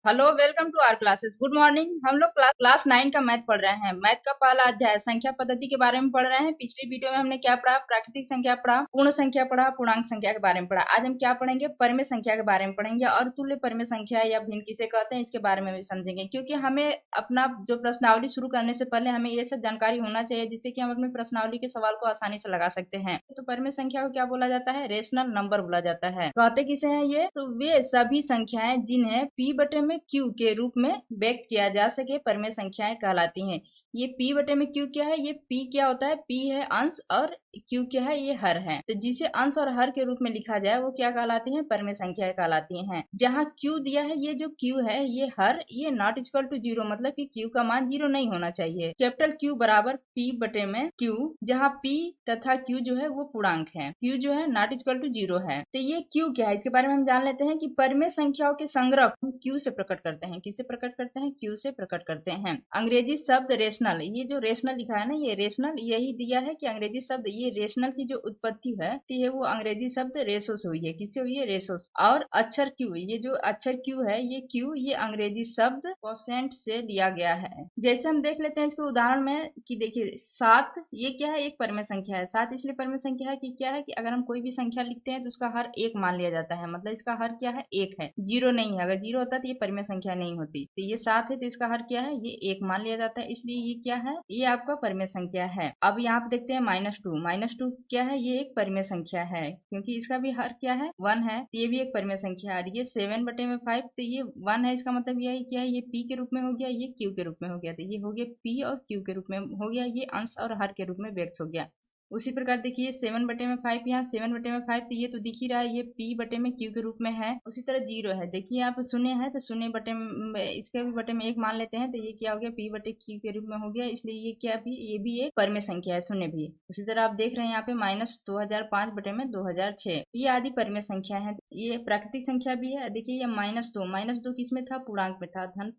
Hello, welcome to our classes. Good morning. हम लोग class 9 का मैथ पढ़ रहे हैं। मैथ का पहला अध्याय संख्या पद्धति के बारे में पढ़ रहे हैं। पिछली वीडियो में हमने क्या पढ़ा? प्राकृतिक संख्या पढ़ा, पूर्ण संख्या पढ़ा, पूर्णांक संख्या के बारे में पढ़ा। आज हम क्या पढ़ेंगे? परिमेय संख्या के बारे में पढ़ेंगे और तुल्य परिमेय संख्या या भिन्न किसे कहते हैं इसके बारे में भी समझेंगे, क्योंकि हमें अपना जो प्रश्नावली शुरू करने से पहले हमें ये सब जानकारी होना चाहिए, जिससे कि हम अपनी प्रश्नावली के सवाल को आसानी से लगा सकते हैं। तो परिमेय संख्या को क्या बोला जाता है? रेशनल नंबर बोला जाता है। कहते किसे हैं ये? तो वे सभी संख्याएं जिन्हें p बटे में q के रूप में व्यक्त किया जा सके परिमेय संख्याएं कहलाती हैं। ये p बटे में q क्या है? ये p क्या होता है? p है अंश और q क्या है? ये हर है। तो जिसे अंश और हर के रूप में लिखा जाए वो क्या कहलाती हैं? परिमेय संख्याएं कहलाती हैं। जहाँ q दिया है, ये जो q है ये हर, ये नॉट इक्वल टू जीरो, मतलब कि q का मान जीरो नहीं होना चाहिए। कैपिटल Q बराबर p बटे में q, जहाँ p तथा q जो है वो पूर्णांक है। q जो है नॉट इक्वल टू जीरो है। तो ये q क्या है इसके बारे में हम जान लेते हैं कि परिमेय संख्याओं के संग्रह को q से प्रकट करते हैं। किससे प्रकट करते हैं? q से प्रकट करते हैं। अंग्रेजी शब्द रेशनल, ये जो रेशनल लिखा है ना, ये रेशनल यही दिया है कि अंग्रेजी शब्द ये रेशनल की जो उत्पत्ति है वो अंग्रेजी शब्द रेशो से हुई है। किससे हुई है? रेशो से। और अक्षर q, ये जो अक्षर q है ये q ये अंग्रेजी शब्द परसेंट से लिया गया है। जैसे हम देख लेते हैं इसके उदाहरण में कि देखिए 7, ये क्या है? एक परिमेय संख्या है। 7 इसलिए परिमेय संख्या है कि क्या है कि अगर हम कोई भी संख्या लिखते हैं तो उसका हर एक मान लिया जाता है, मतलब इसका हर क्या है? एक है, जीरो नहीं है। अगर जीरो होता तो ये परिमेय संख्या नहीं होती। तो ये 7 है तो इसका हर क्या है? ये एक मान लिया जाता है, इसलिए ये क्या है? ये आपका परिमेय संख्या है। अब यहाँ पे देखते हैं -2। -2 क्या है? ये एक परिमेय संख्या है, क्योंकि इसका भी हर क्या है? 1 है। ये भी एक परिमेय संख्या है। ये 7 बटे में 5, तो ये 1 है, इसका मतलब ये क्या है? ये p के रूप में हो गया, ये q के रूप में हो गया। तो ये हो गया p और q के रूप में हो गया, ये अंश और हर के रूप में व्यक्त हो गया। उसी प्रकार देखिए 7 बटे में 5, यहाँ 7 बटे में 5, तो ये तो दिख ही रहा है, ये p बटे में q के रूप में है। उसी तरह 0 है, देखिए आप शून्य है तो शून्य बटे में इसके भी बटे में 1 मान लेते हैं, तो ये क्या हो गया? p बटे q के रूप में हो गया, इसलिए ये क्या भी? ये भी एक परिमेय संख्या है, शून्य भी। उसी तरह आप देख रहे हैं यहाँ पे -2005 बटे में 2006, ये आदि परिमेय संख्या है। ये प्राकृतिक संख्या भी है। देखिए ये -2 किस में था? पूर्णांक में था। धन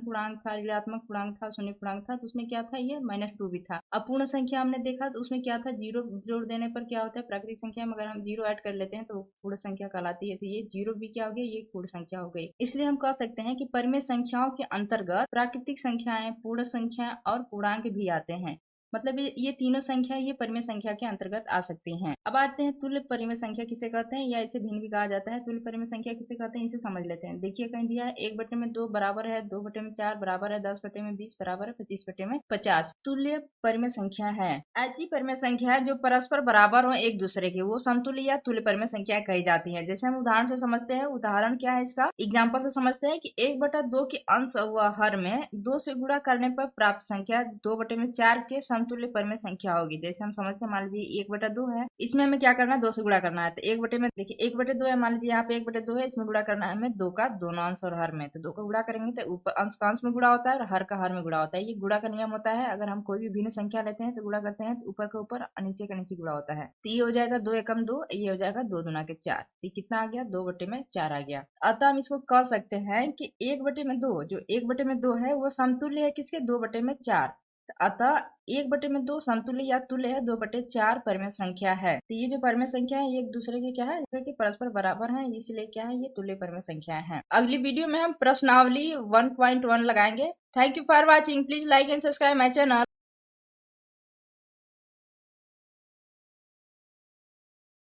पूर्णांक था, ऋणात्मक पूर्णांक था, शून्य पूर्णांक था, तो उसमें क्या था? ये -2 भी था। अपूर्ण संख्या हमने देखा तो उसमें क्या था? जीरो जोड़ देने पर क्या होता है? प्राकृतिक संख्या में अगर हम जीरो ऐड कर लेते हैं तो पूर्ण संख्या कहलाती है। तो ये जीरो भी क्या हो गया? ये पूर्ण संख्या हो गई। इसलिए हम कह सकते हैं कि परिमेय संख्याओं के अंतर्गत प्राकृतिक संख्याएं, पूर्ण संख्या और पूर्णांक भी आते हैं। मतलब ये तीनों संख्या ये परिमेय संख्या के अंतर्गत आ सकती हैं। अब आते हैं तुल्य परिमेय संख्या किसे कहते हैं, या इसे भिन्न भी कहा जाता है। तुल्य परिमेय संख्या किसे कहते हैं इसे समझ लेते हैं। देखिए कहीं दिया है 1 बटे में 2 बराबर है 2 बटे में 4 बराबर है 10 बटे में 20 बराबर है 25 बटे में 50। तुल्य परिमेय संख्या है ऐसी परिमेय संख्या है जो परस्पर बराबर हो एक दूसरे के, वो समतुल्य या तुल्य परिमेय संख्या कही जाती है। जैसे हम उदाहरण से समझते हैं। उदाहरण क्या है इसका? एग्जाम्पल से समझते हैं कि 1/2 के अंश व हर में 2 से गुणा करने पर प्राप्त संख्या 2 बटे में 4 के समतुल्य परिमेय संख्या होगी। जैसे हम समझते हैं, मान लीजिए 1/2 है, इसमें हमें क्या करना है? 2 से गुणा करना है। तो 1 बटे में देखिए 1/2 है, मान लीजिए यहाँ पे 1/2 है, इसमें गुणा करना है हमें 2 का दोनों अंश और हर में। तो 2 का गुणा करेंगे तो ऊपर अंश का अंश में गुणा होता है और हर का हर में गुणा होता है। ये गुणा का नियम होता है। अगर हम कोई भी भिन्न संख्या लेते हैं तो गुणा करते हैं तो ऊपर का ऊपर और नीचे का नीचे गुणा होता है। तो ये हो जाएगा 2 एकम 2, ये हो जाएगा 2 दूना के 4। तो कितना आ गया? 2 बटे में 4 आ गया। अतः हम इसको कह सकते हैं कि 1 बटे में 2, जो 1 बटे में 2 है वो समतुल्य है किसके? 2 बटे में 4। अतः 1 बटे में 2 समतुल्य या तुल्य है 2 बटे 4 परिमेय संख्या है। तो ये जो परिमेय संख्या है ये एक दूसरे के क्या है? कि परस्पर बराबर है, इसलिए क्या है? ये तुल्य परिमेय संख्या है। अगली वीडियो में हम प्रश्नावली 1.1 लगाएंगे। Thank you for watching. Please like and subscribe my channel.